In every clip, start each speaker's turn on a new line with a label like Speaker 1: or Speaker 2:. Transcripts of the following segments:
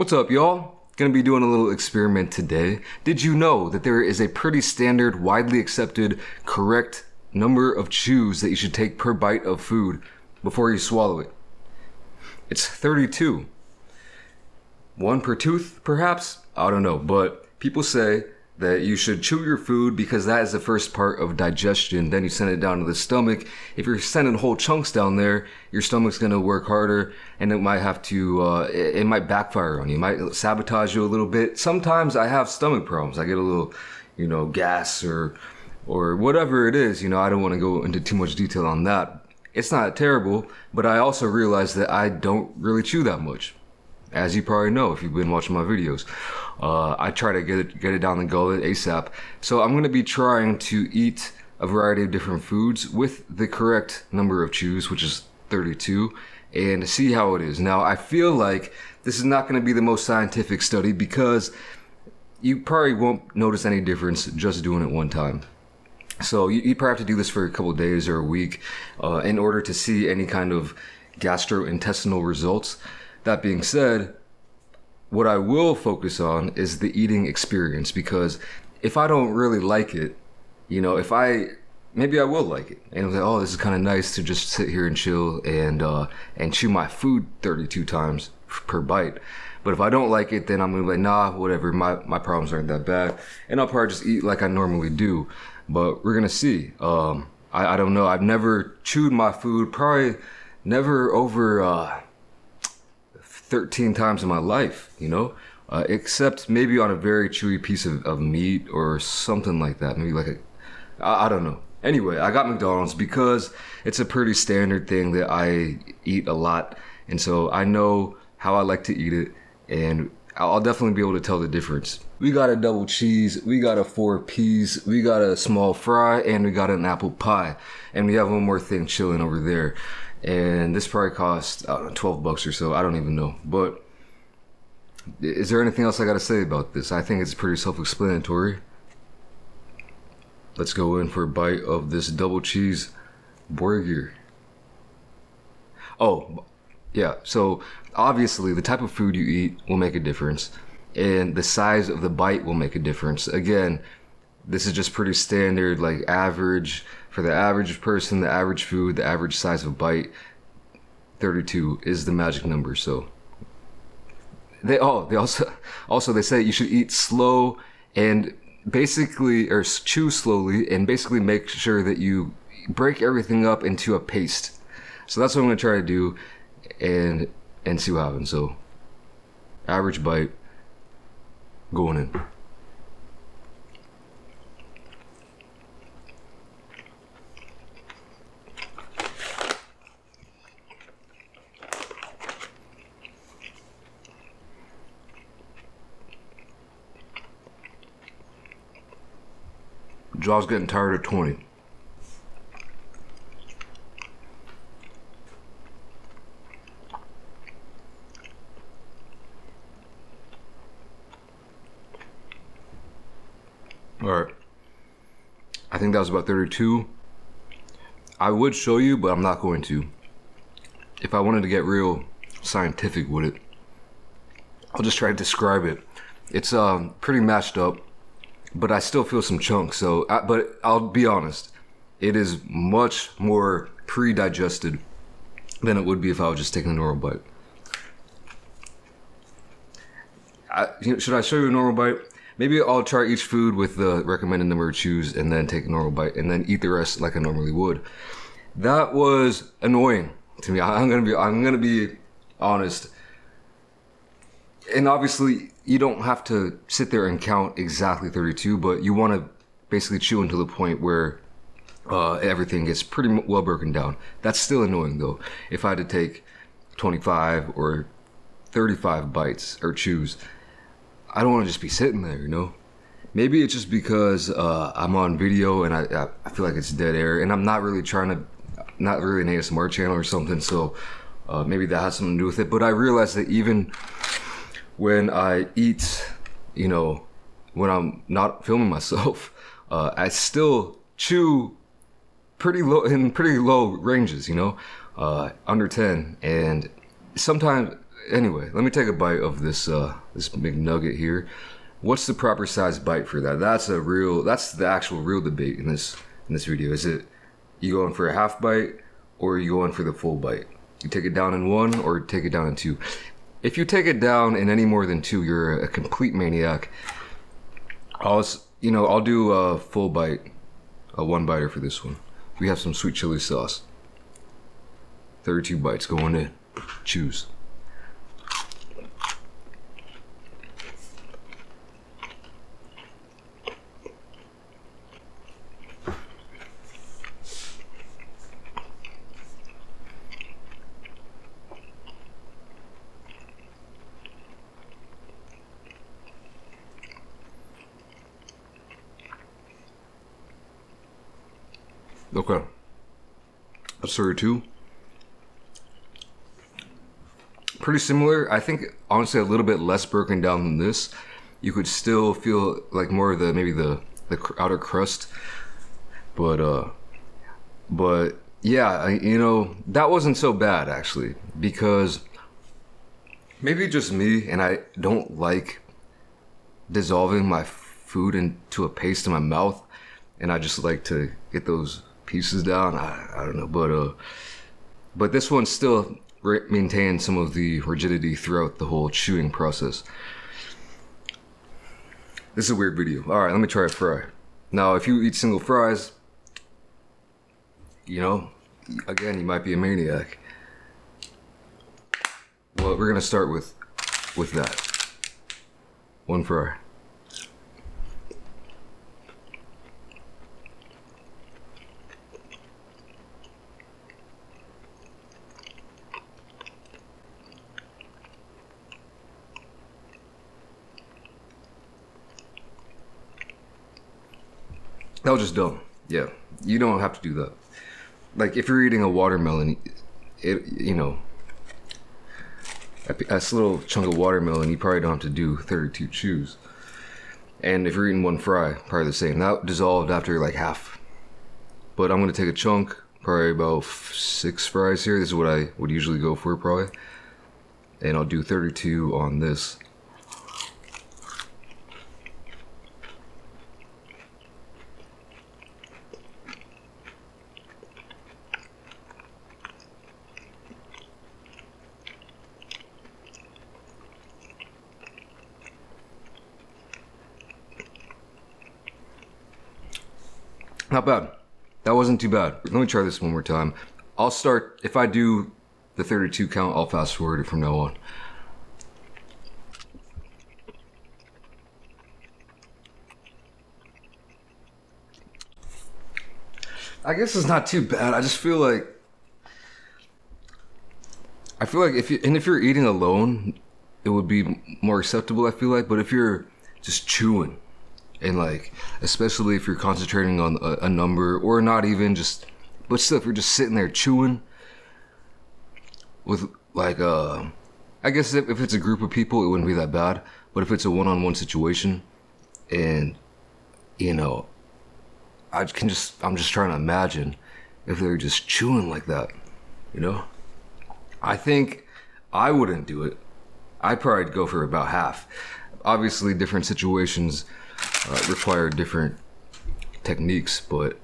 Speaker 1: What's up, y'all? Gonna be doing a little experiment today. Did you know that there is a pretty standard, widely accepted, correct number of chews that you should take per bite of food before you swallow it? It's 32. One per tooth, perhaps? I don't know, but people say that you should chew your food because that is the first part of digestion. Then you send it down to the stomach. If you're sending whole chunks down there, your stomach's gonna work harder, and it might have to, it might backfire on you. It might sabotage you a little bit. Sometimes I have stomach problems. I get a little, gas or whatever it is. I don't want to go into too much detail on that. It's not terrible, but I also realize that I don't really chew that much, as you probably know if you've been watching my videos. I try to get it down the gullet ASAP. So I'm going to be trying to eat a variety of different foods with the correct number of chews, which is 32, and see how it is. Now, I feel like this is not going to be the most scientific study because you probably won't notice any difference just doing it one time. So you probably have to do this for a couple of days or a week in order to see any kind of gastrointestinal results. That being said, what I will focus on is the eating experience, because if I don't really like it, maybe I will like it. And I'm like, oh, this is kind of nice to just sit here and chill and chew my food 32 times per bite. But if I don't like it, then I'm gonna be like, nah, whatever, my problems aren't that bad. And I'll probably just eat like I normally do. But we're gonna see. I don't know, I've never chewed my food, probably never over 13 times in my life, except maybe on a very chewy piece of meat or something like that. Maybe like I don't know. Anyway, I got McDonald's because it's a pretty standard thing that I eat a lot. And so I know how I like to eat it, and I'll definitely be able to tell the difference. We got a double cheese, we got a 4 piece, we got a small fry, and we got an apple pie. And we have one more thing chilling over there. And this probably cost, I don't know, 12 bucks or so. I don't even know. But is there anything else I got to say about this? I think it's pretty self-explanatory. Let's go in for a bite of this double cheese burger. Oh, yeah. So obviously the type of food you eat will make a difference, and the size of the bite will make a difference. Again, this is just pretty standard, like average. For the average person, the average food, the average size of a bite, 32 is the magic number. So they also say you should eat slow and basically, or chew slowly, and basically make sure that you break everything up into a paste. So that's what I'm gonna try to do and see what happens. So average bite going in. Jaw's getting tired of 20. Alright. I think that was about 32. I would show you, but I'm not going to. If I wanted to get real scientific with it, I'll just try to describe it. It's pretty mashed up, but I still feel some chunks. But I'll be honest, it is much more pre-digested than it would be if I was just taking a normal bite. Should I show you a normal bite? Maybe I'll try each food with the recommended number of chews and then take a normal bite and then eat the rest like I normally would. That was annoying to me. I'm gonna be honest. And obviously, you don't have to sit there and count exactly 32, but you want to basically chew until the point where everything gets pretty well broken down. That's still annoying though. If I had to take 25 or 35 bites or chews, I don't want to just be sitting there, Maybe it's just because I'm on video and I feel like it's dead air, and I'm not really an ASMR channel or something, so maybe that has something to do with it. But I realize that even when I eat, when I'm not filming myself, I still chew pretty low ranges, under 10. And sometimes Anyway, let me take a bite of this big nugget here. What's the proper size bite for that? That's the actual real debate in this video. Is it you going for a half bite or are you going for the full bite? You take it down in one or take it down in two. If you take it down in any more than two, you're a complete maniac. I'll do a full bite, a one biter for this one. We have some sweet chili sauce. 32 bites going in. Choose. Okay. That's 32. Pretty similar. I think honestly a little bit less broken down than this. You could still feel like more of the outer crust, but yeah, that wasn't so bad actually, because maybe just me, and I don't like dissolving my food into a paste in my mouth, and I just like to get those pieces down. I don't know, but this one still maintained some of the rigidity throughout the whole chewing process. This is a weird video. All right, let me try a fry. Now, if you eat single fries, again, you might be a maniac. Well, we're gonna start with that. One fry. That was just dumb. Yeah, you don't have to do that. Like if you're eating a watermelon, a little chunk of watermelon, you probably don't have to do 32 chews. And if you're eating one fry, probably the same. That dissolved after like half. But I'm gonna take a chunk, probably about 6 fries here. This is what I would usually go for probably. And I'll do 32 on this. Not bad. That wasn't too bad. Let me try this one more time. I'll start, if I do the 32 count, I'll fast forward it from now on. I guess it's not too bad. I just feel like if you're eating alone, it would be more acceptable, I feel like. But if you're just chewing, and like, especially if you're concentrating on a number, or not even just, but still, if you're just sitting there chewing with like, I guess if it's a group of people, it wouldn't be that bad. But if it's a one-on-one situation, and I'm just trying to imagine if they're just chewing like that, I think I wouldn't do it. I'd probably go for about half. Obviously, different situations require different techniques, but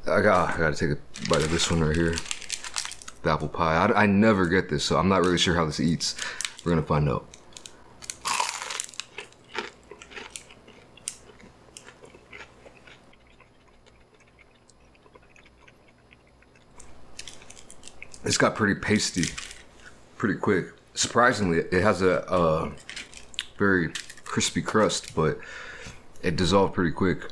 Speaker 1: I gotta take a bite of this one right here. The apple pie. I never get this, so I'm not really sure how this eats. We're gonna find out. It's got pretty pasty, pretty quick. Surprisingly, it has a very crispy crust, but it dissolved pretty quick.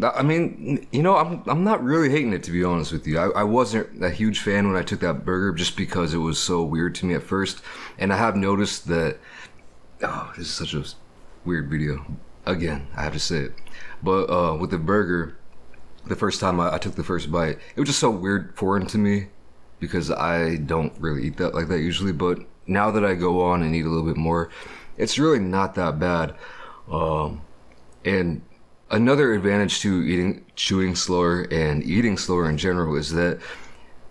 Speaker 1: I mean, I'm not really hating it, to be honest with you. I wasn't a huge fan when I took that burger, just because it was so weird to me at first. And I have noticed that, this is such a weird video. Again, I have to say it. But with the burger, the first time I took the first bite, it was just so weird, foreign to me, because I don't really eat that like that usually. But now that I go on and eat a little bit more, it's really not that bad. And another advantage to chewing slower and eating slower in general is that,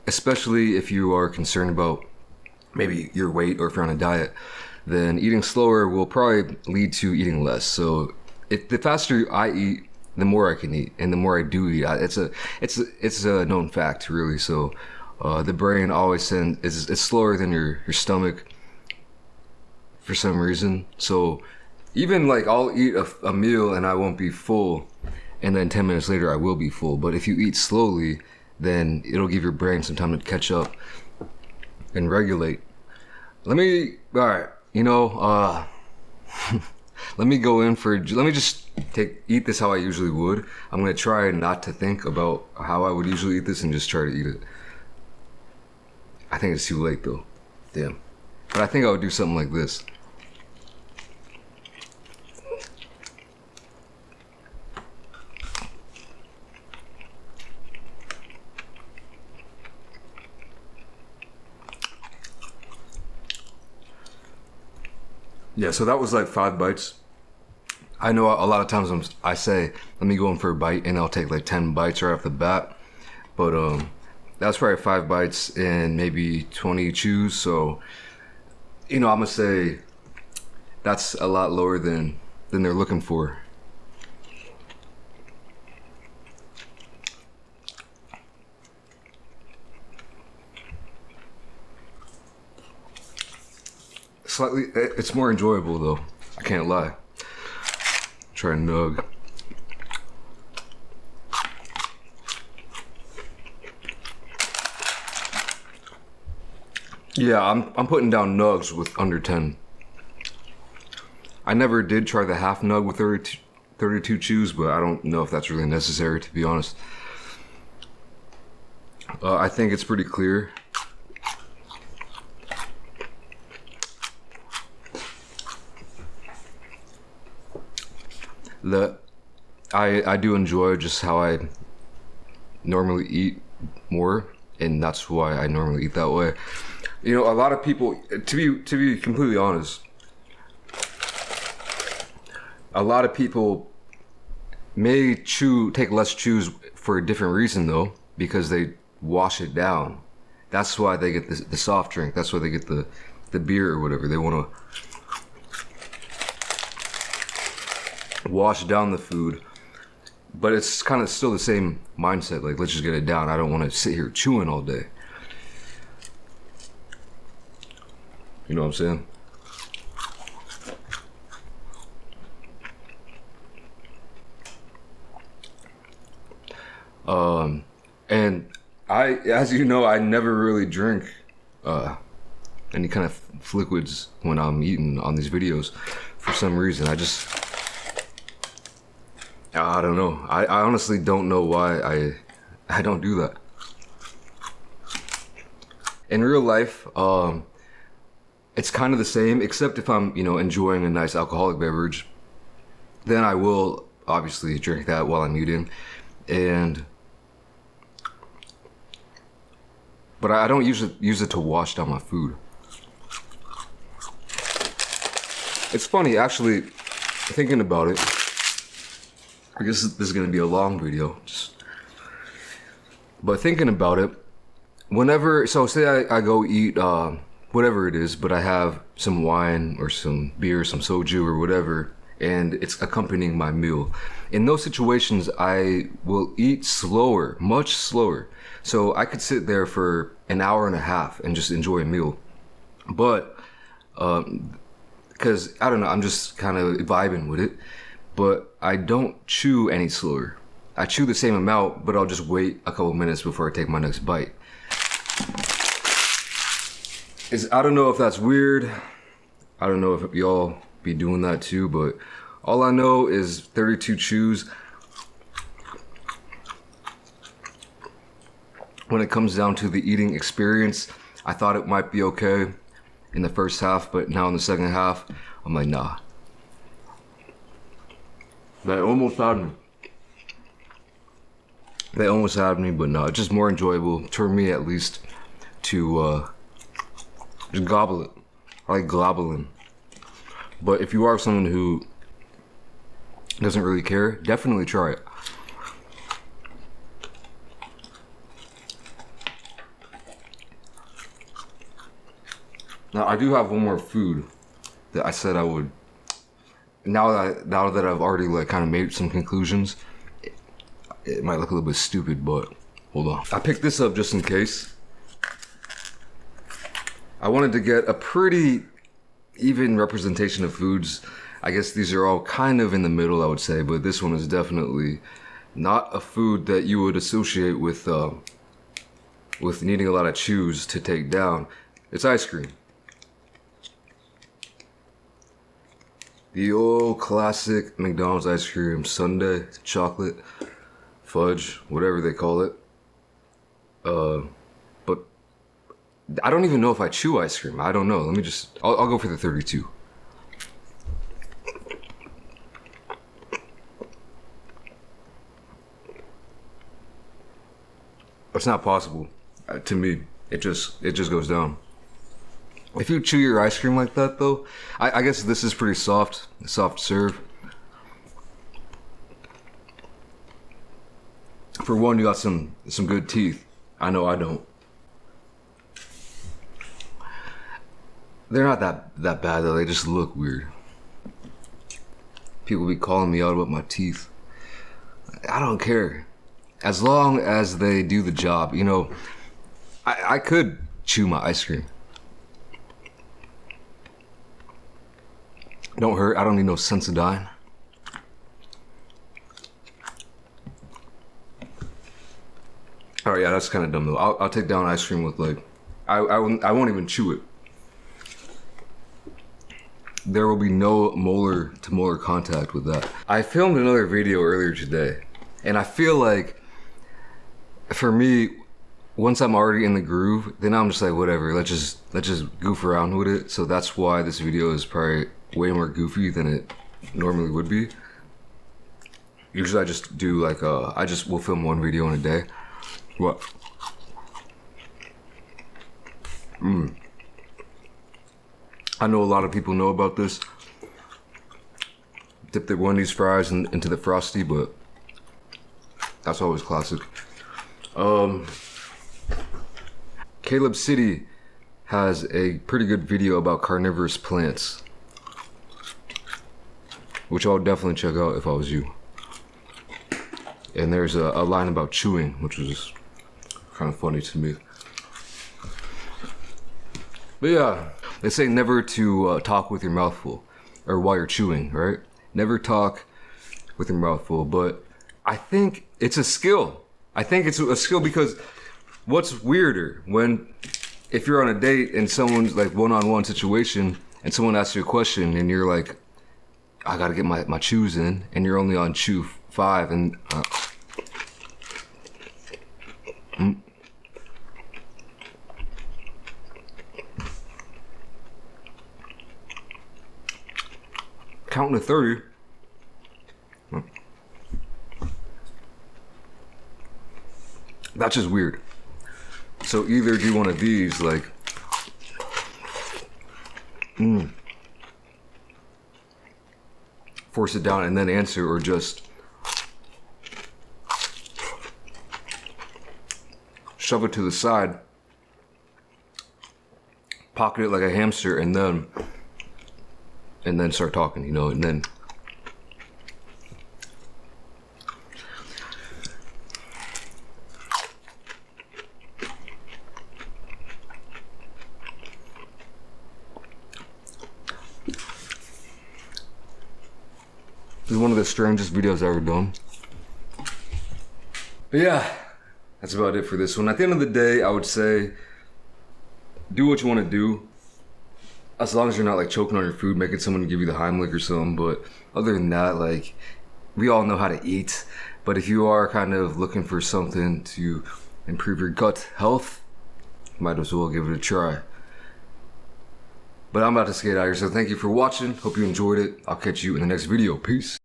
Speaker 1: especially if you are concerned about maybe your weight or if you're on a diet, then eating slower will probably lead to eating less. So if the faster I eat, the more I can eat, and the more I do eat, it's a known fact, really. So the brain always is slower than your stomach for some reason. So even like I'll eat a meal and I won't be full, and then 10 minutes later I will be full. But if you eat slowly, then it'll give your brain some time to catch up and regulate. All right, let me just eat this how I usually would. I'm gonna try not to think about how I would usually eat this and just try to eat it. I think it's too late though. Damn. But I think I would do something like this. Yeah, so that was like 5 bites. I know a lot of times I say, let me go in for a bite, and I'll take like 10 bites right off the bat. But that's probably 5 bites and maybe 20 chews. So, I'm gonna say that's a lot lower than they're looking for. It's more enjoyable though. I can't lie. Try and nug. Yeah, I'm putting down nugs with under 10. I never did try the half nug with 32 chews, but I don't know if that's really necessary, to be honest. I think it's pretty clear. I do enjoy just how I normally eat more, and that's why I normally eat that way. A lot of people, to be completely honest, a lot of people may take less chews for a different reason though, because they wash it down. That's why they get the soft drink. That's why they get the beer or whatever. They want to wash down the food, but it's kind of still the same mindset. Like, let's just get it down. I don't want to sit here chewing all day. You know what I'm saying? And as you know, I never really drink any kind of liquids when I'm eating on these videos. For some reason, I don't know. I honestly don't know why I don't do that. In real life, it's kind of the same, except if I'm, enjoying a nice alcoholic beverage, then I will obviously drink that while I'm eating. But I don't use it to wash down my food. It's funny, actually, thinking about it. I guess this is gonna be a long video, but thinking about it, say I go eat whatever it is, but I have some wine or some beer, some soju or whatever, and it's accompanying my meal. In those situations, I will eat slower, much slower. So I could sit there for an hour and a half and just enjoy a meal. But, because, I don't know, I'm just kind of vibing with it. But I don't chew any slower. I chew the same amount, but I'll just wait a couple minutes before I take my next bite. I don't know if that's weird. I don't know if y'all be doing that too, but all I know is 32 chews. When it comes down to the eating experience, I thought it might be okay in the first half, but now in the second half, I'm like, nah. They almost had me, but no, it's just more enjoyable, for me at least, to just gobble it. I like globbling. But if you are someone who doesn't really care, definitely try it. Now I do have one more food that I said I would. Now that I've already like kind of made some conclusions, it might look a little bit stupid, but hold on. I picked this up just in case. I wanted to get a pretty even representation of foods. I guess these are all kind of in the middle, I would say, but this one is definitely not a food that you would associate with needing a lot of chews to take down. It's ice cream. The old classic McDonald's ice cream sundae, chocolate, fudge, whatever they call it. But I don't even know if I chew ice cream. I don't know. Let me just, I'll go for the 32. It's not possible. To me, it just goes down. If you chew your ice cream like that, though, I guess this is pretty soft serve. For one, you got some good teeth. I know I don't. They're not that bad though. They just look weird. People be calling me out about my teeth. I don't care, as long as they do the job. You know, I could chew my ice cream. Don't hurt. I don't need no Sensodyne. All right, yeah, that's kind of dumb though. I'll take down ice cream with like, I won't even chew it. There will be no molar to molar contact with that. I filmed another video earlier today, and I feel like, for me, once I'm already in the groove, then I'm just like, whatever. Let's just goof around with it. So that's why this video is probably way more goofy than it normally would be. Usually I just do like we'll film one video in a day. What? I know a lot of people know about this. Dip their Wendy's fries into the Frosty, but that's always classic. Caleb City has a pretty good video about carnivorous plants, which I would definitely check out if I was you. And there's a line about chewing, which was kind of funny to me. But yeah, they say never to talk with your mouth full, or while you're chewing, right? Never talk with your mouth full, but I think it's a skill. I think it's a skill because what's weirder if you're on a date and someone's like one-on-one situation and someone asks you a question and you're like, I gotta get my chews in, and you're only on chew 5 and counting to 30. That's just weird. So either do one of these, like, force it down and then answer, or just shove it to the side, pocket it like a hamster, and then start talking, you know, and then this is one of the strangest videos I've ever done. But yeah, that's about it for this one. At the end of the day, I would say do what you want to do, as long as you're not like choking on your food, making someone give you the Heimlich or something. But other than that, like, we all know how to eat. But if you are kind of looking for something to improve your gut health, might as well give it a try. But I'm about to skate out here, so thank you for watching. Hope you enjoyed it. I'll catch you in the next video. Peace.